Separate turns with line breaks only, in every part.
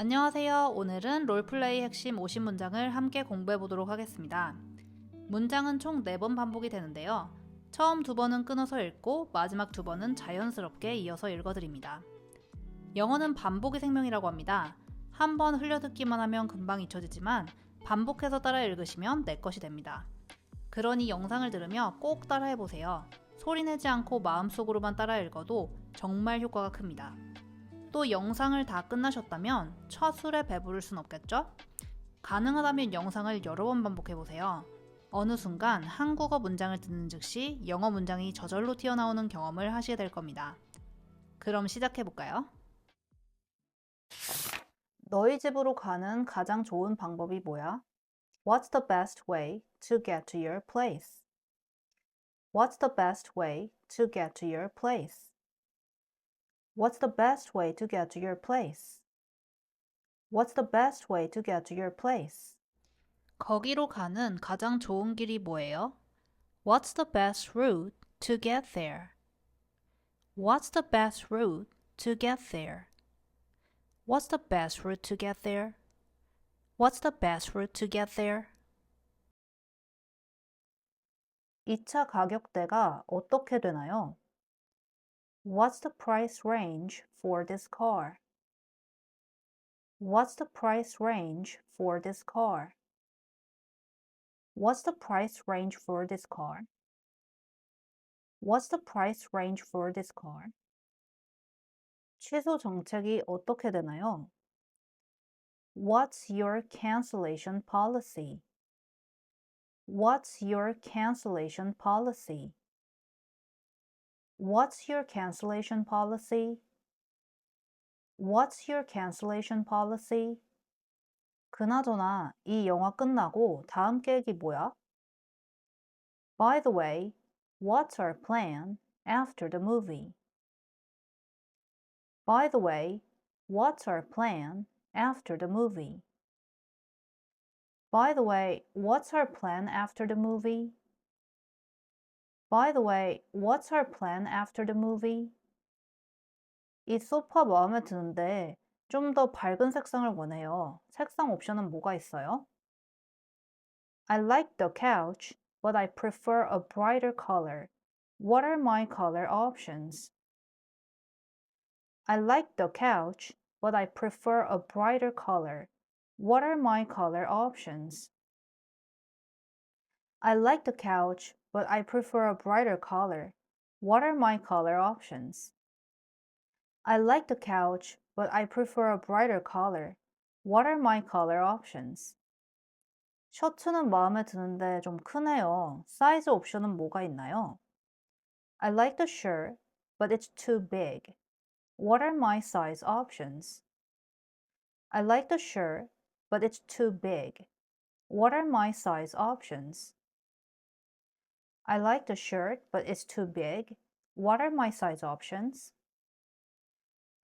안녕하세요. 오늘은 롤플레이 핵심 50문장을 함께 공부해 보도록 하겠습니다. 문장은 총 4번 반복이 되는데요. 처음 2번은 끊어서 읽고 마지막 2번은 자연스럽게 이어서 읽어드립니다. 영어는 반복이 생명이라고 합니다. 한 번 흘려듣기만 하면 금방 잊혀지지만 반복해서 따라 읽으시면 내 것이 됩니다. 그러니 영상을 들으며 꼭 따라해 보세요. 소리내지 않고 마음속으로만 따라 읽어도 정말 효과가 큽니다. 또 영상을 다 끝나셨다면 첫 술에 배부를 순 없겠죠? 가능하다면 영상을 여러 번 반복해보세요. 어느 순간 한국어 문장을 듣는 즉시 영어 문장이 저절로 튀어나오는 경험을 하시게 될 겁니다. 그럼 시작해볼까요? 너희 집으로 가는 가장 좋은 방법이 뭐야? What's the best way to get to your place? What's the best way to get to your place? What's the best way to get to your place? What's the best way to get to your place? 거기로 가는 가장 좋은 길이 뭐예요? What's the best route to get there? What's the best route to get there? What's the best route to get there? What's the best route to get there? 이 차 가격대가 어떻게 되나요? What's the price range for this car? What's the price range for this car? What's the price range for this car? What's the price range for this car? 취소 정책이 어떻게 되나요? What's your cancellation policy? What's your cancellation policy? What's your cancellation policy? What's your cancellation policy? 그나저나 이 영화 끝나고 다음 계획이 뭐야? By the way, what's our plan after the movie? By the way, what's our plan after the movie? By the way, what's our plan after the movie? By the way, what's our plan after the movie? 이 소파 마음에 드는데 좀 더 밝은 색상을 원해요. 색상 옵션은 뭐가 있어요? I like the couch, but I prefer a brighter color. What are my color options? I like the couch, but I prefer a brighter color. What are my color options? I like the couch, but I prefer a brighter color. What are my color options? I like the couch, but I prefer a brighter color. What are my color options? 셔츠는 마음에 드는데 좀 크네요. 사이즈 옵션은 뭐가 있나요? I like the shirt, but it's too big. What are my size options? I like the shirt, but it's too big. What are my size options? I like the shirt, but it's too big. What are my size options?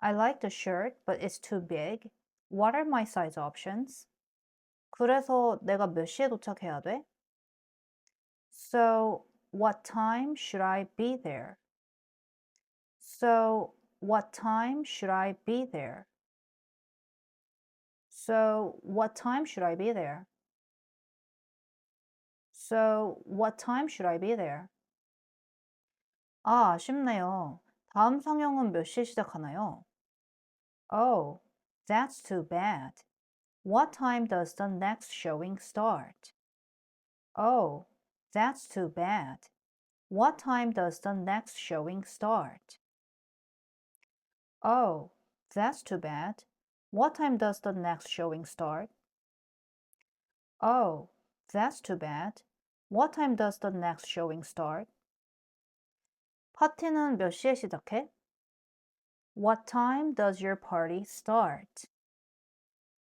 I like the shirt, but it's too big. What are my size options? 그래서 내가 몇 시에 도착해야 돼? So, what time should I be there? So, what time should I be there? So, what time should I be there? So, what time should I be there? 아, 아쉽네요. 다음 상영은 몇 시에 시작하나요? Oh, that's too bad. What time does the next showing start? Oh, that's too bad. What time does the next showing start? Oh, that's too bad. What time does the next showing start? Oh, that's too bad. What time does the next showing start? 파티는 몇 시에 시작해? What time does your party start?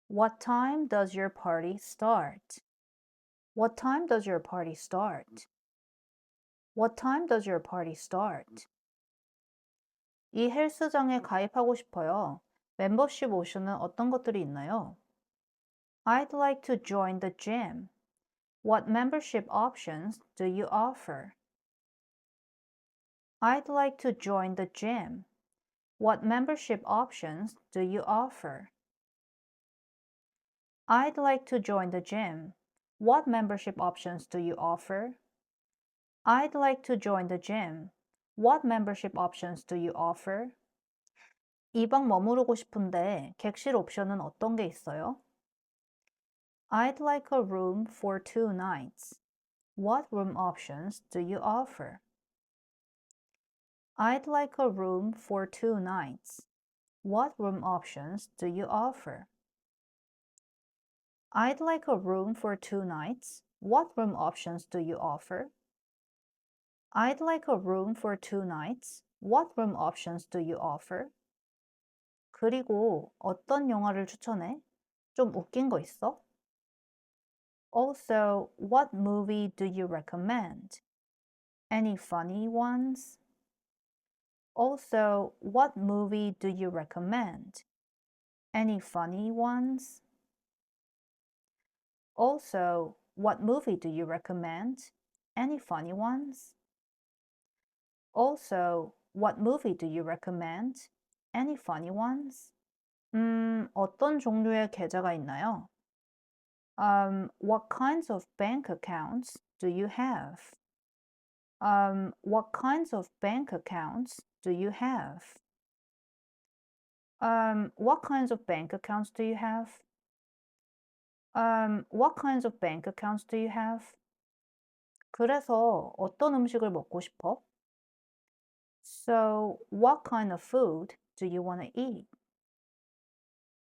What time does your party start? What time does your party start? What time does your party start? 이 헬스장에 가입하고 싶어요. 멤버십 옵션은 어떤 것들이 있나요? I'd like to join the gym. What membership options do you offer? I'd like to join the gym. What membership options do you offer? I'd like to join the gym. What membership options do you offer? I'd like to join the gym. What membership options do you offer? 이 방 머무르고 싶은데 객실 옵션은 어떤 게 있어요? I'd like a room for 2 nights. What room options do you offer? I'd like a room for 2 nights. What room options do you offer? I'd like a room for 2 nights. What room options do you offer? I'd like a room for 2 nights. What room options do you offer? 그리고 어떤 영화를 추천해? 좀 웃긴 거 있어? Also, what movie do you recommend? Any funny ones? Also, what movie do you recommend? Any funny ones? Also, what movie do you recommend? Any funny ones? Also, what movie do you recommend? Any funny ones? 어떤 종류의 계좌가 있나요? What kinds of bank accounts do you have? What kinds of bank accounts do you have? What kinds of bank accounts do you have? What kinds of bank accounts do you have? 그래서 어떤 음식을 먹고 싶어? So, what kind of food do you want to eat?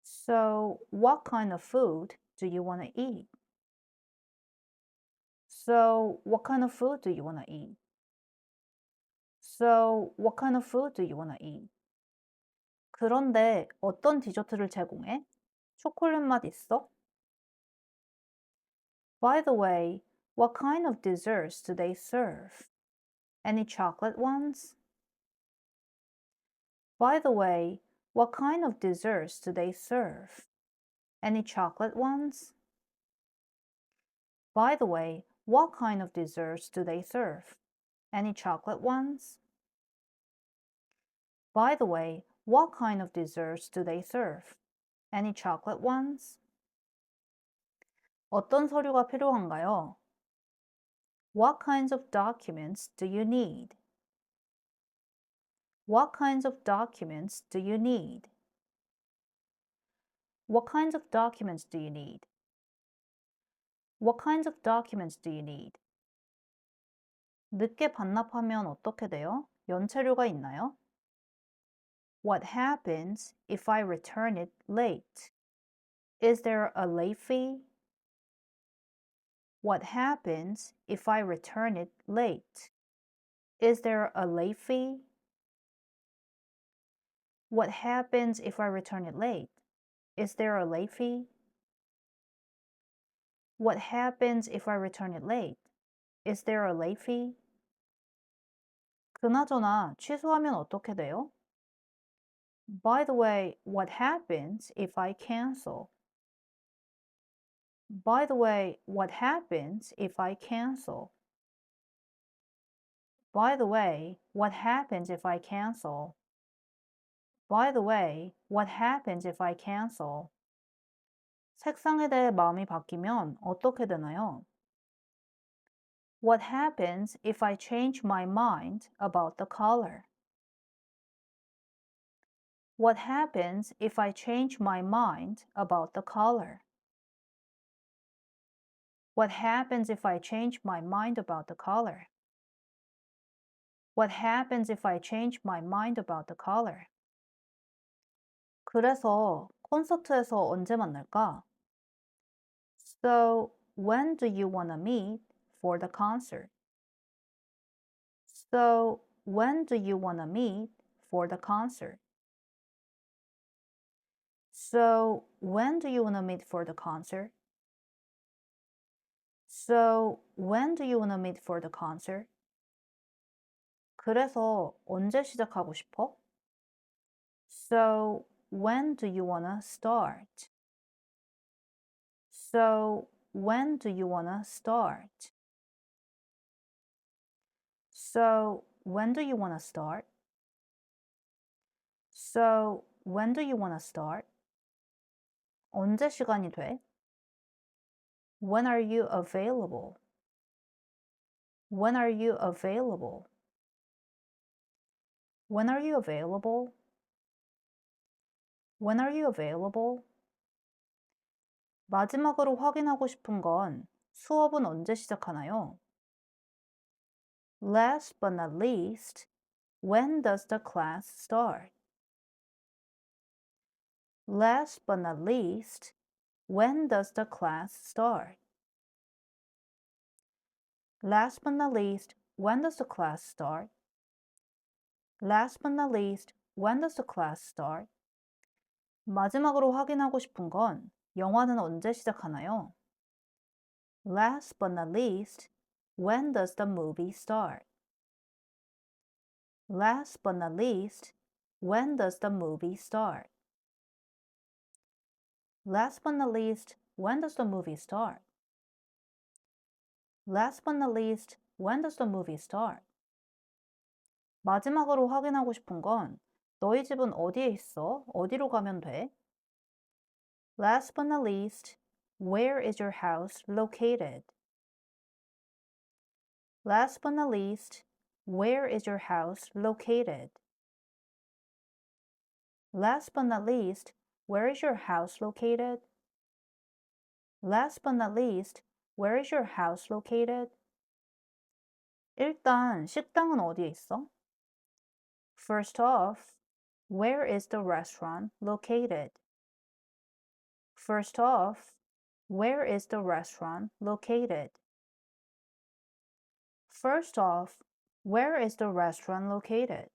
So, what kind of food do you want to eat? So, what kind of food do you want to eat? So, what kind of food do you want to eat? 그런데 어떤 디저트를 제공해? 초콜릿 맛 있어? By the way, what kind of desserts do they serve? Any chocolate ones? By the way, what kind of desserts do they serve? Any chocolate ones? By the way, what kind of desserts do they serve? Any chocolate ones? By the way, what kind of desserts do they serve? Any chocolate ones? 어떤 서류가 필요한가요? What kinds of documents do you need? What kinds of documents do you need? What kinds of documents do you need? What kinds of documents do you need? 늦게 반납하면 어떻게 돼요? 연체료가 있나요? What happens if I return it late? Is there a late fee? What happens if I return it late? Is there a late fee? What happens if I return it late? Is there a late fee? What happens if I return it late? Is there a late fee? 그나저나 취소하면 어떻게 돼요? By the way, what happens if I cancel? By the way, what happens if I cancel? By the way, what happens if I cancel? By the way, what happens if I cancel? 색상에 대해 마음이 바뀌면 어떻게 되나요? What happens if I change my mind about the color? What happens if I change my mind about the color? What happens if I change my mind about the color? What happens if I change my mind about the color? 그래서 콘서트에서 언제 만날까? So, when do you want to meet for the concert? So, when do you want to meet for the concert? So, when do you want to meet for the concert? So, when do you want to meet for the concert? 그래서 언제 시작하고 싶어? So, when do you want to start? So, when do you want to start? So, when do you want to start? So, when do you want to start? 언제 시간이 돼? When are you available? When are you available? When are you available? When are you available? 마지막으로 확인하고 싶은 건 수업은 언제 시작하나요? Last but not least, when does the class start? Last but not least, when does the class start? Last but not least, when does the class start? Last but not least, when does the class start? 마지막으로 확인하고 싶은 건 영화는 언제 시작하나요? Last but not least, when does the movie start? Last but not least, when does the movie start? Last but not least, when does the movie start? Last but not least, when does the movie start? 마지막으로 확인하고 싶은 건 너희 집은 어디에 있어? 어디로 가면 돼? Last but not least, where is your house located? Last but not least, where is your house located? Last but not least, where is your house located? Last but not least, where is your house located? 일단 식당은 어디에 있어? First off, where is the restaurant located? First off, where is the restaurant located? First off, where is the restaurant located?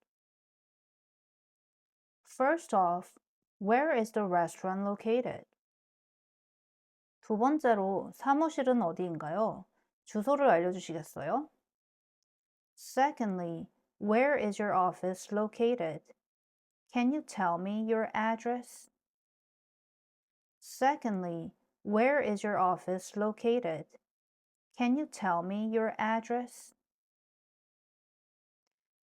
First off, where is the restaurant located? 두 번째로 사무실은 어디인가요? 주소를 알려주시겠어요? Secondly, where is your office located? Can you tell me your address? Secondly, where is your office located? Can you tell me your address?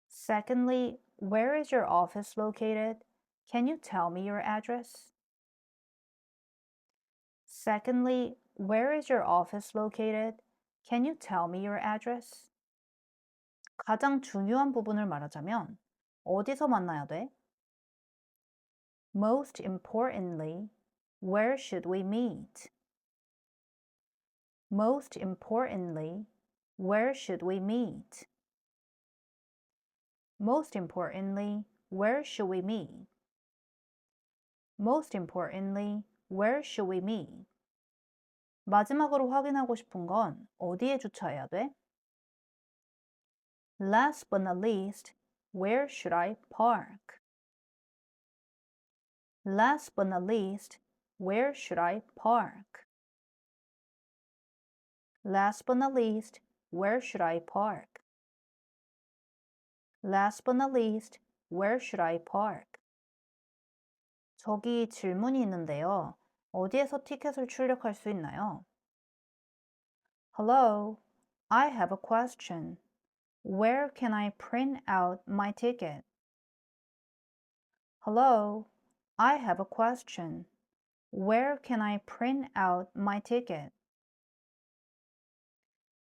Secondly, where is your office located? Can you tell me your address? Secondly, where is your office located? Can you tell me your address? 가장 중요한 부분을 말하자면 어디서 만나야 돼? Most importantly, where should we meet? Most importantly, where should we meet? Most importantly, where should we meet? Most importantly, where should we meet? 마지막으로 확인하고 싶은 건 어디에 주차해야 돼? Last but not least, where should I park? Last but not least, where should I park? Last but not least, where should I park? Last but not least, where should I park? 저기 질문이 있는데요. 어디에서 티켓을 출력할 수 있나요? Hello, I have a question. Where can I print out my ticket? Hello, I have a question. Where can I print out my ticket?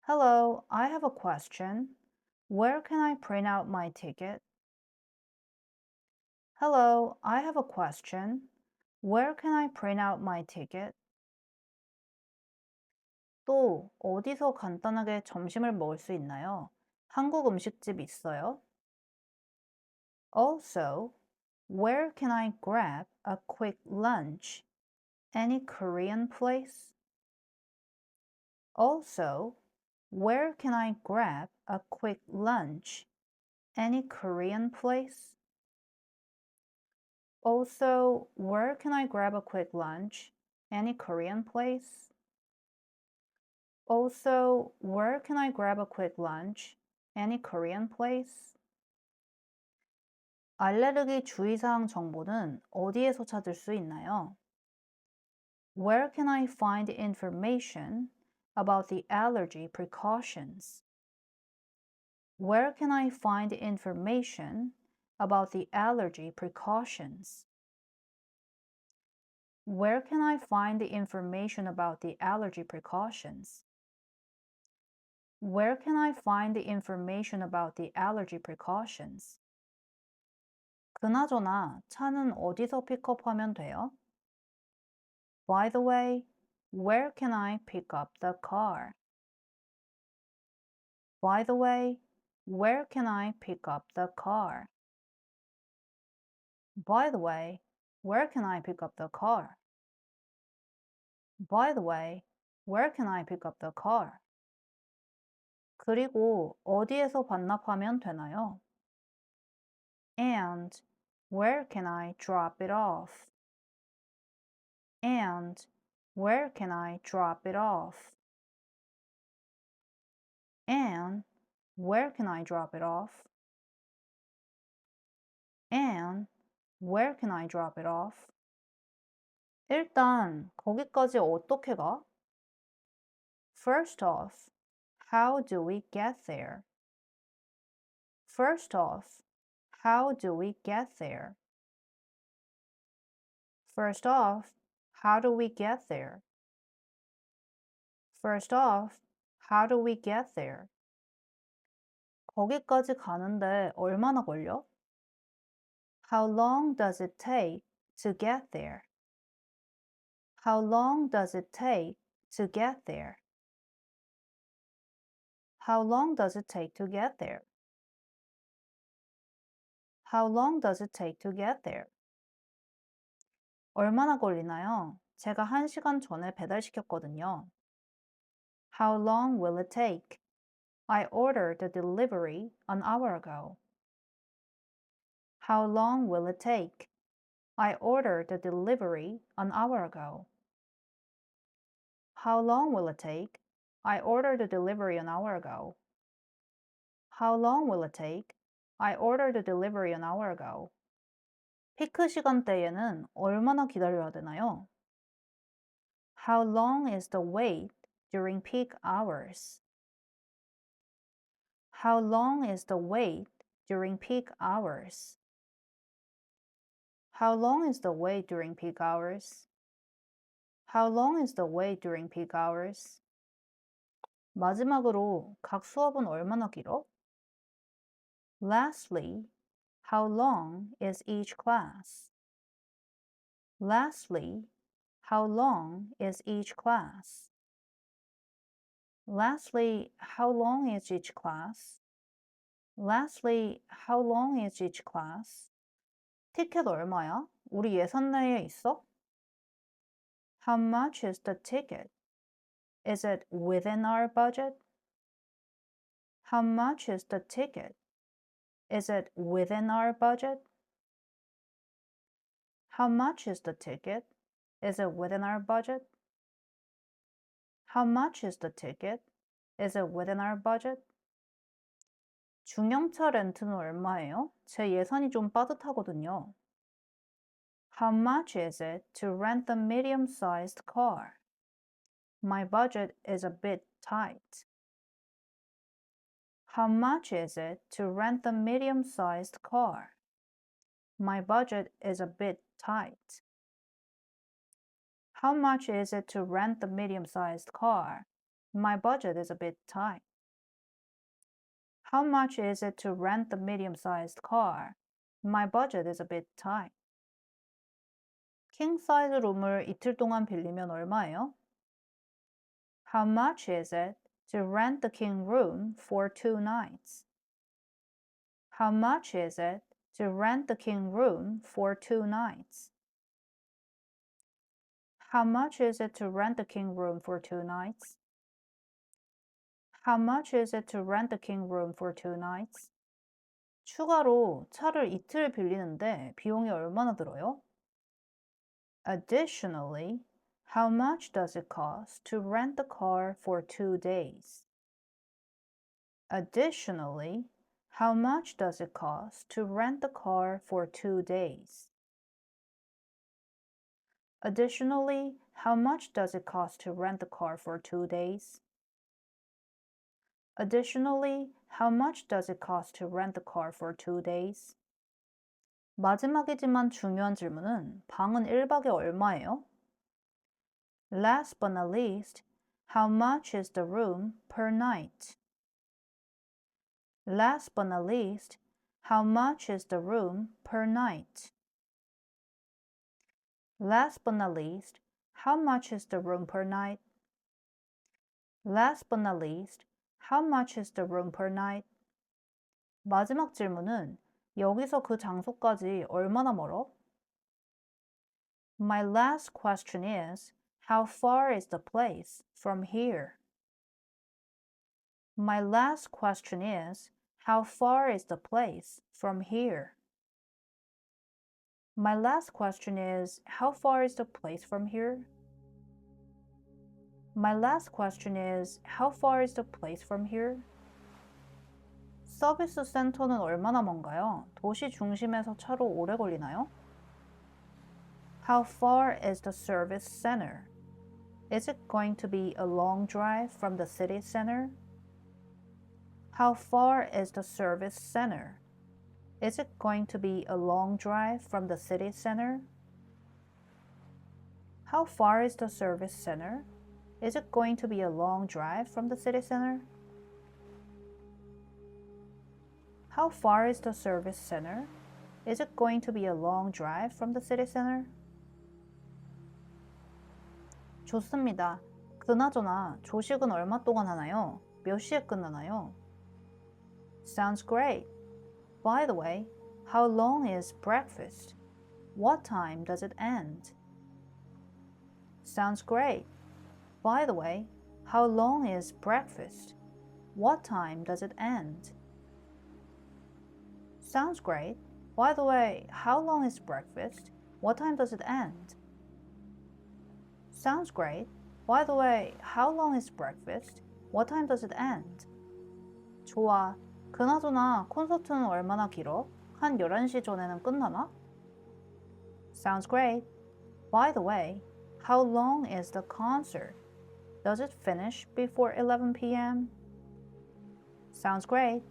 Hello, I have a question. Where can I print out my ticket? Hello, I have a question. Where can I print out my ticket? 또 어디서 간단하게 점심을 먹을 수 있나요? 한국 음식집 있어요? Also, where can I grab a quick lunch? Any Korean place? Also, where can I grab a quick lunch? Any Korean place? Also, where can I grab a quick lunch? Any Korean place? Also, where can I grab a quick lunch? Any Korean place? 알레르기 주의사항 정보는 어디에서 찾을 수 있나요? Where can I find information about the allergy precautions? Where can I find information about the allergy precautions? Where can I find the information about the allergy precautions? Where can I find the information about the allergy precautions? 그나저나 차는 어디서 픽업하면 돼요? By the way, where can I pick up the car? By the way, where can I pick up the car? By the way, where can I pick up the car? By the way, where can I pick up the car? 그리고 어디에서 반납하면 되나요? And where can I drop it off? And where can I drop it off? And where can I drop it off? And where can I drop it off? 일단 거기까지 어떻게 가? First off, how do we get there? First off, how do we get there? First off, how do we get there? First off, how do we get there? 거기까지 가는데 얼마나 걸려? How long does it take to get there? How long does it take to get there? How long does it take to get there? How long does it take to get there? 얼마나 걸리나요? 제가 1시간 전에 배달시켰거든요. How long will it take? I ordered the delivery an hour ago. How long will it take? I ordered the delivery an hour ago. How long will it take? I ordered the delivery an hour ago. How long will it take? I ordered the delivery an hour ago. 피크 시간대에는 얼마나 기다려야 되나요? How long is the wait during peak hours? How long is the wait during peak hours? How long is the wait during peak hours? How long is the wait during peak hours? 마지막으로 각 수업은 얼마나 길어? Lastly, how long is each class? Lastly, how long is each class? Lastly, how long is each class? Lastly, how long is each class? 티켓 얼마야? 우리 예산 내에 있어? How much is the ticket? Is it within our budget? How much is the ticket? Is it within our budget? How much is the ticket? Is it within our budget? How much is the ticket? Is it within our budget? 중형차 렌트는 얼마예요? 제 예산이 좀 빠듯하거든요. How much is it to rent the medium-sized car? My budget is a bit tight. How much is it to rent the medium-sized car? My budget is a bit tight. How much is it to rent the medium-sized car? My budget is a bit tight. How much is it to rent the medium-sized car? My budget is a bit tight. 킹 사이즈 룸을 이틀 동안 빌리면 얼마예요? How much is it to rent the king room for 2 nights? How much is it to rent the king room for 2 nights? How much is it to rent the king room for 2 nights? How much is it to rent the king room for 2 nights? 추가로 차를 이틀 빌리는데 비용이 얼마나 들어요? Additionally, how much does it cost to rent the car for 2 days? Additionally, how much does it cost to rent the car for 2 days? Additionally, how much does it cost to rent the car for 2 days? Additionally, how much does it cost to rent the car for 2 days? 마지막이지만 중요한 질문은 방은 1박에 얼마예요? Last but not least, how much is the room per night? Last but not least, how much is the room per night? Last but not least, how much is the room per night? Last but not least, how much is the room per night? 마지막 질문은 여기서 그 장소까지 얼마나 멀어? My last question is, how far is the place from here? My last question is, how far is the place from here? My last question is, how far is the place from here? My last question is, how far is the place from here? 서비스 센터는 얼마나 먼가요? 도시 중심에서 차로 오래 걸리나요? How far is the service center? Is it going to be a long drive from the city center? How far is the service center? Is it going to be a long drive from the city center? How far is the service center? Is it going to be a long drive from the city center? How far is the service center? Is it going to be a long drive from the city center? 좋습니다. 그나저나 조식은 얼마 동안 하나요? 몇 시에 끝나나요? Sounds great. By the way, how long is breakfast? What time does it end? Sounds great. By the way, how long is breakfast? What time does it end? Sounds great. By the way, how long is breakfast? What time does it end? Sounds great. By the way, how long is breakfast? What time does it end? 좋아. 그나저나 콘서트는 얼마나 길어? 한 11시 전에는 끝나나? Sounds great. By the way, how long is the concert? Does it finish before 11 p.m.? Sounds great.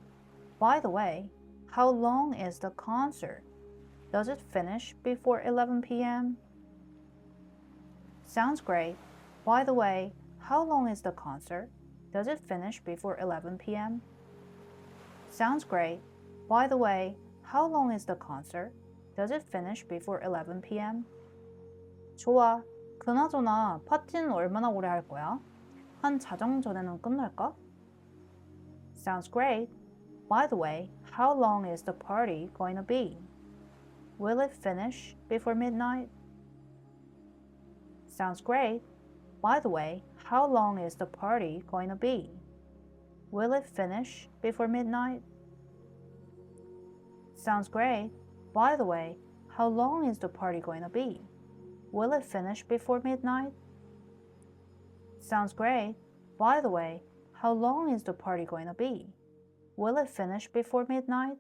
By the way, how long is the concert? Does it finish before 11 p.m.? Sounds great. By the way, how long is the concert? Does it finish before 11 p.m.? Sounds great. By the way, how long is the concert? Does it finish before 11 p.m.? 좋아. 그나저나 파티는 얼마나 오래 할 거야? 한 자정 전에는 끝날까? Sounds great. By the way, how long is the party going to be? Will it finish before midnight? Sounds great. By the way, how long is the party going to be? Will it finish before midnight? Sounds great. By the way, how long is the party going to be? Will it finish before midnight? Sounds great. By the way, how long is the party going to be? Will it finish before midnight?